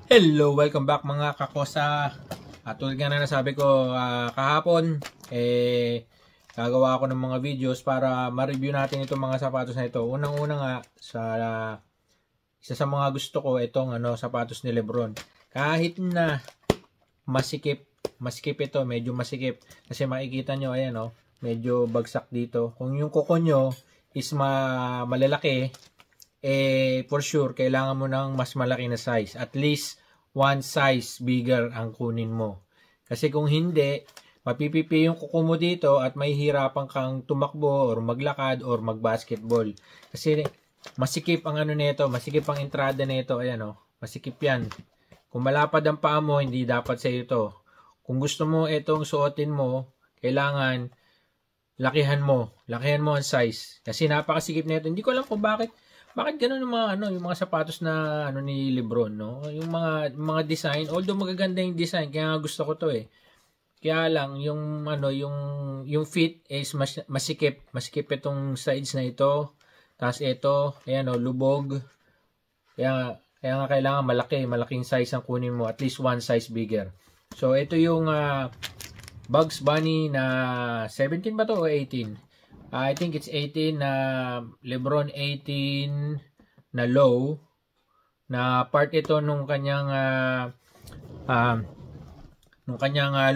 Hello, welcome back mga kakosa. Tulad nga na nasabi ko kahapon, gagawa ako ng mga videos para ma-review natin itong mga sapatos na ito. Unang-una nga, isa sa mga gusto ko, itong sapatos ni Lebron. Kahit na masikip ito, medyo masikip. Kasi makikita nyo, ayan medyo bagsak dito. Kung yung kuko nyo is malalaki, for sure, kailangan mo ng mas malaki na size. At least, one size bigger ang kunin mo. Kasi kung hindi, mapipipi yung kuko mo dito at may hirapan kang tumakbo or maglakad or magbasketball. Kasi masikip ang nito, masikip ang entrada nito, ayan masikip yan. Kung malapad ang paa mo, hindi dapat sa ito. Kung gusto mo itong suotin mo, kailangan lakihan mo ang size. Kasi napakasikip nito. Hindi ko alam kung bakit ganun yung mga sapatos na ni Lebron, no? Yung mga design, although magaganda yung design, kaya nga gusto ko to Kaya lang yung yung fit is masikip itong sides na ito. Tapos ito, ayan lubog. Kaya nga kailangan malaking size ang kunin mo, at least one size bigger. So ito yung Bugs Bunny na 17 ba to o 18? I think it's 18 na Lebron 18 na low na part ito nung kanyang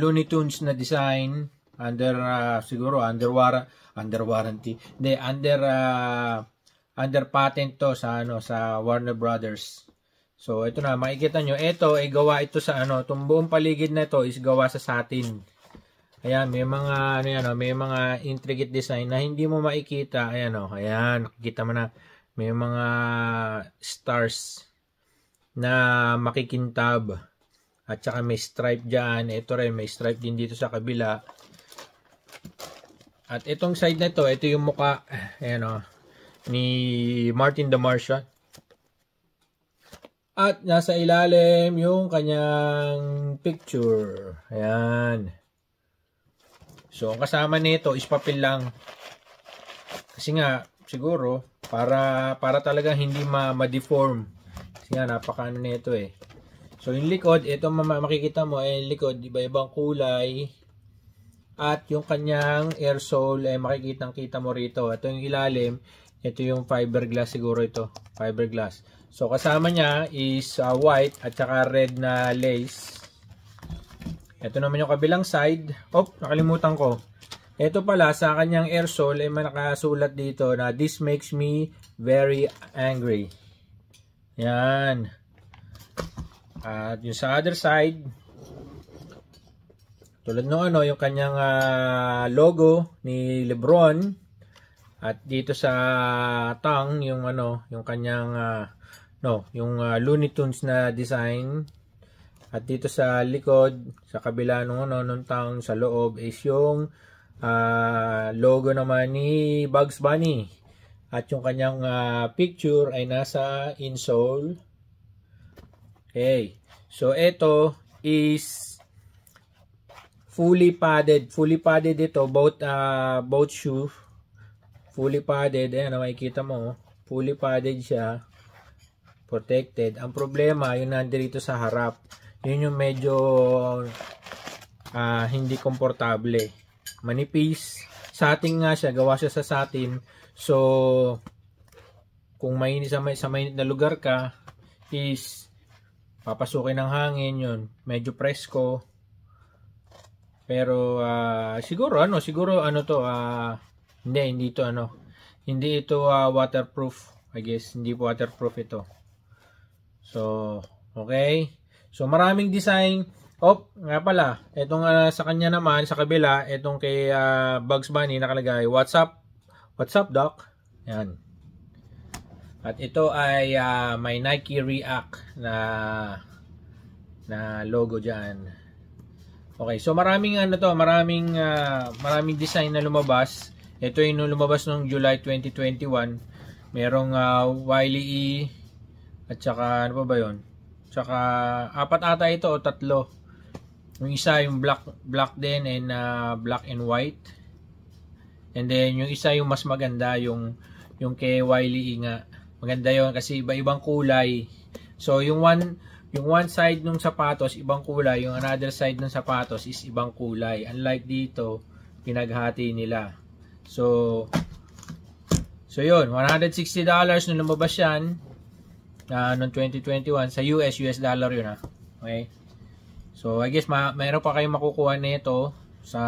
Looney Tunes na design under siguro under warranty. Hindi, under patent to sa sa Warner Brothers. So ito na, makikita nyo, ito ay gawa ito sa itong buong paligid na ito is gawa sa satin. Ayan, may mga may mga intricate design na hindi mo makikita. Ayan ayan, nakikita mo na may mga stars na makikintab. At saka may stripe diyan. Ito rin may stripe din dito sa kabila. At itong side na ito yung mukha, ayan ni Martin the Martian. At nasa ilalim yung kanyang picture. Ayan. So, ang kasama nito is papel lang. Kasi nga, siguro, para talaga hindi ma-deform. Kasi nga, napaka nito So, yung likod, ito makikita mo, likod, iba-ibang kulay. At yung kanyang air sole, makikita mo rito. Ito yung ilalim, ito yung fiberglass siguro ito. Fiberglass. So, kasama niya is white at saka red na lace. Ito naman yung kabilang side. Nakalimutan ko. Ito pala, sa kanyang air sole, may nakasulat dito na this makes me very angry. Yan. At yung sa other side, tulad ng yung kanyang logo ni Lebron. At dito sa tongue, yung yung kanyang yung Looney Tunes na design. At dito sa likod, sa kabila nung tongue, sa loob is yung logo naman ni Bugs Bunny. At yung kanyang picture ay nasa insole. Okay. So ito is fully padded. Fully padded ito, both shoe. Fully padded. Ayan, makikita mo. Fully padded siya. Protected. Ang problema, yung nandito sa harap. Yun yung medyo hindi komportable. Manipis. Satin nga siya. Gawa siya sa satin. So, kung mainit sa mainit na lugar ka, is papasukin ng hangin yun. Medyo presko. Pero, siguro hindi ito hindi ito waterproof. I guess, hindi po waterproof ito. So, okay. So, maraming design. Nga pala. Itong sa kanya naman, sa kabila, itong kay Bugs Bunny nakalagay, What's up, Doc? Yan. At ito ay may Nike React na logo dyan. Okay. So, maraming maraming design na lumabas. Ito yung lumabas noong July 2021. Merong Wiley E. At saka, ano pa ba yun? Tsaka, 4 ata ito o 3. Yung isa, yung black din and black and white. And then, yung isa yung mas maganda, yung kay Wiley E nga. Maganda yon kasi iba-ibang kulay. So, yung yung one side ng sapatos ibang kulay, yung another side ng sapatos is ibang kulay. Unlike dito, pinaghati nila. So yun, $160 nung lumabas yan noong 2021 sa US dollar yun Okay? So I guess mayroon pa kayong makukuha nito sa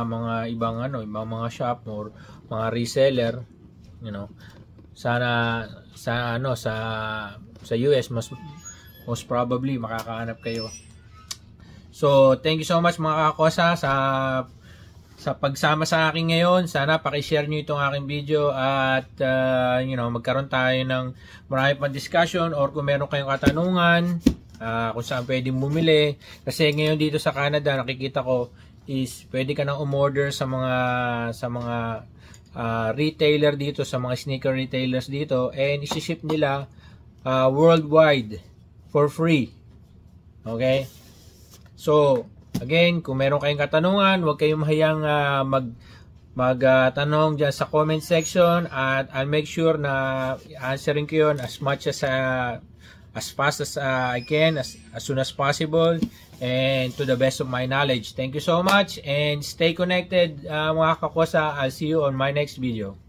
mga ibang mga shop or mga reseller, Sana sa US most probably makakahanap kayo. So thank you so much mga kakosa sa pagsama sa akin ngayon. Sana paki-share niyo itong aking video at magkaroon tayo ng marami pang discussion, or kung meron kayong katanungan kung saan pwedeng bumili. Kasi ngayon dito sa Canada nakikita ko is pwede ka nang umorder sa mga retailer dito, sa mga sneaker retailers dito, and isi-ship nila worldwide for free. Okay? So again, kung meron kayong katanungan, huwag kayong mahiyang magtanong dyan sa comment section, at I'll make sure na answering ko yun as fast as I can, as soon as possible, and to the best of my knowledge. Thank you so much, and stay connected mga kakosa. I'll see you on my next video.